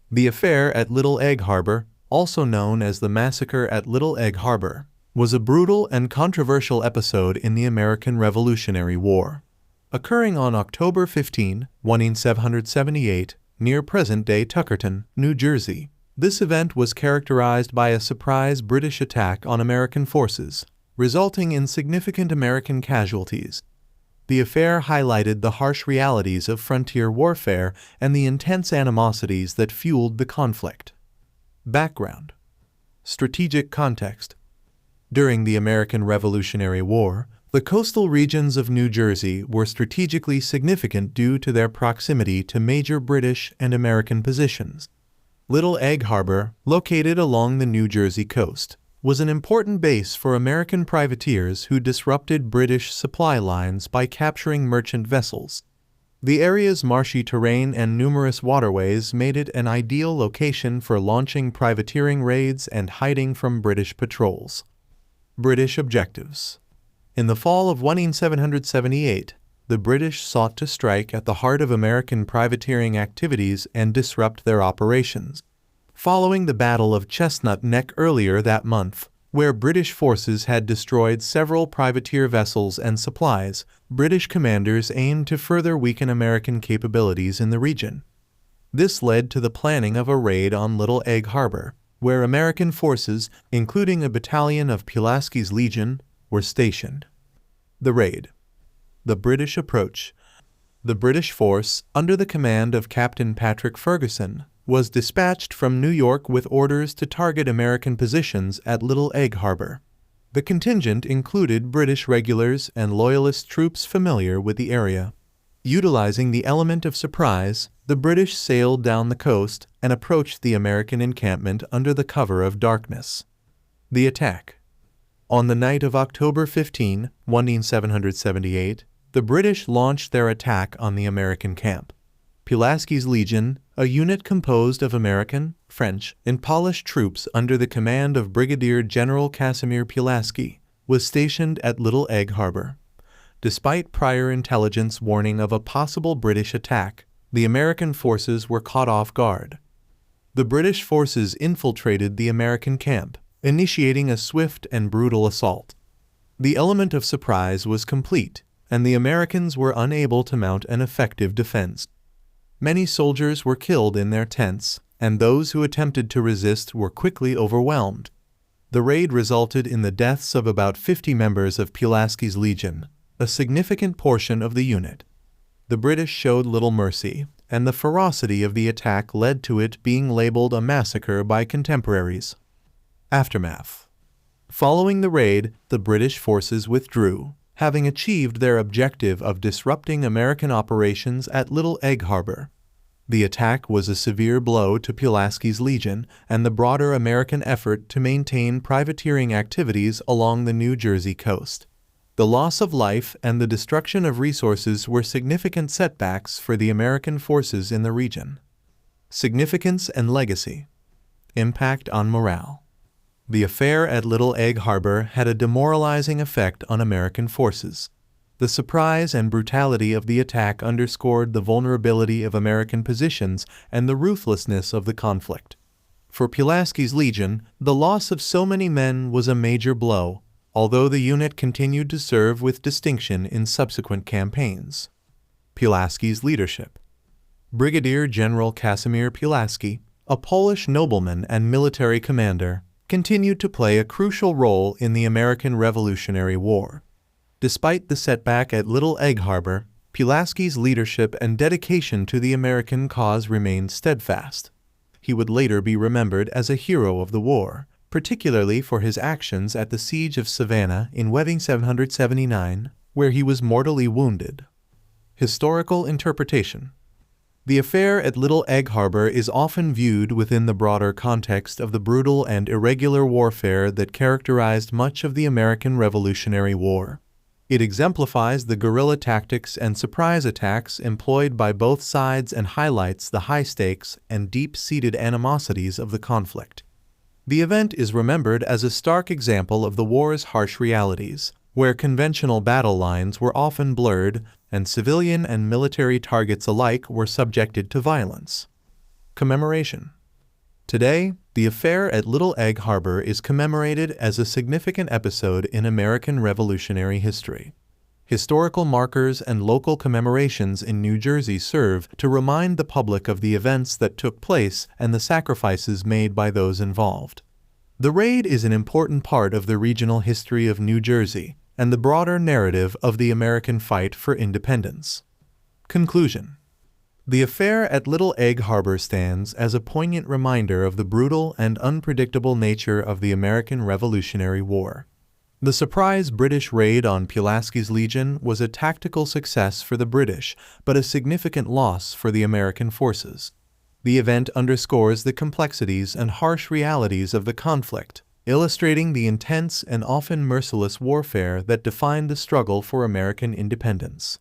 The affair at Little Egg Harbor, also known as the Massacre at Little Egg Harbor, was a brutal and controversial episode in the American Revolutionary War. Occurring on October 15, 1778, near present-day Tuckerton, New Jersey, this event was characterized by a surprise British attack on American forces, resulting in significant American casualties. The affair highlighted the harsh realities of frontier warfare and the intense animosities that fueled the conflict. Background. Strategic context. During the American Revolutionary War, the coastal regions of New Jersey were strategically significant due to their proximity to major British and American positions. Little Egg Harbor, located along the New Jersey coast, was an important base for American privateers who disrupted British supply lines by capturing merchant vessels. The area's marshy terrain and numerous waterways made it an ideal location for launching privateering raids and hiding from British patrols. British objectives. In the fall of 1778, the British sought to strike at the heart of American privateering activities and disrupt their operations. Following the Battle of Chestnut Neck earlier that month, where British forces had destroyed several privateer vessels and supplies, British commanders aimed to further weaken American capabilities in the region. This led to the planning of a raid on Little Egg Harbor, where American forces, including a battalion of Pulaski's Legion, were stationed. The raid. The British approach. The British force, under the command of Captain Patrick Ferguson, was dispatched from New York with orders to target American positions at Little Egg Harbor. The contingent included British regulars and Loyalist troops familiar with the area. Utilizing the element of surprise, the British sailed down the coast and approached the American encampment under the cover of darkness. The attack. On the night of October 15, 1778, the British launched their attack on the American camp. Pulaski's Legion, a unit composed of American, French, and Polish troops under the command of Brigadier General Casimir Pulaski, was stationed at Little Egg Harbor. Despite prior intelligence warning of a possible British attack, the American forces were caught off guard. The British forces infiltrated the American camp, initiating a swift and brutal assault. The element of surprise was complete, and the Americans were unable to mount an effective defense. Many soldiers were killed in their tents, and those who attempted to resist were quickly overwhelmed. The raid resulted in the deaths of about 50 members of Pulaski's Legion, a significant portion of the unit. The British showed little mercy, and the ferocity of the attack led to it being labeled a massacre by contemporaries. Aftermath. Following the raid, the British forces withdrew, having achieved their objective of disrupting American operations at Little Egg Harbor. The attack was a severe blow to Pulaski's Legion and the broader American effort to maintain privateering activities along the New Jersey coast. The loss of life and the destruction of resources were significant setbacks for the American forces in the region. Significance and legacy. Impact on morale. The affair at Little Egg Harbor had a demoralizing effect on American forces. The surprise and brutality of the attack underscored the vulnerability of American positions and the ruthlessness of the conflict. For Pulaski's Legion, the loss of so many men was a major blow, although the unit continued to serve with distinction in subsequent campaigns. Pulaski's leadership. Brigadier General Casimir Pulaski, a Polish nobleman and military commander, continued to play a crucial role in the American Revolutionary War. Despite the setback at Little Egg Harbor, Pulaski's leadership and dedication to the American cause remained steadfast. He would later be remembered as a hero of the war, particularly for his actions at the Siege of Savannah in 1779, where he was mortally wounded. Historical interpretation. The affair at Little Egg Harbor is often viewed within the broader context of the brutal and irregular warfare that characterized much of the American Revolutionary War. It exemplifies the guerrilla tactics and surprise attacks employed by both sides and highlights the high stakes and deep-seated animosities of the conflict. The event is remembered as a stark example of the war's harsh realities, where conventional battle lines were often blurred and civilian and military targets alike were subjected to violence. Commemoration. Today, the affair at Little Egg Harbor is commemorated as a significant episode in American Revolutionary history. Historical markers and local commemorations in New Jersey serve to remind the public of the events that took place and the sacrifices made by those involved. The raid is an important part of the regional history of New Jersey and the broader narrative of the American fight for independence. Conclusion. The affair at Little Egg Harbor stands as a poignant reminder of the brutal and unpredictable nature of the American Revolutionary War. The surprise British raid on Pulaski's Legion was a tactical success for the British, but a significant loss for the American forces. The event underscores the complexities and harsh realities of the conflict, illustrating the intense and often merciless warfare that defined the struggle for American independence.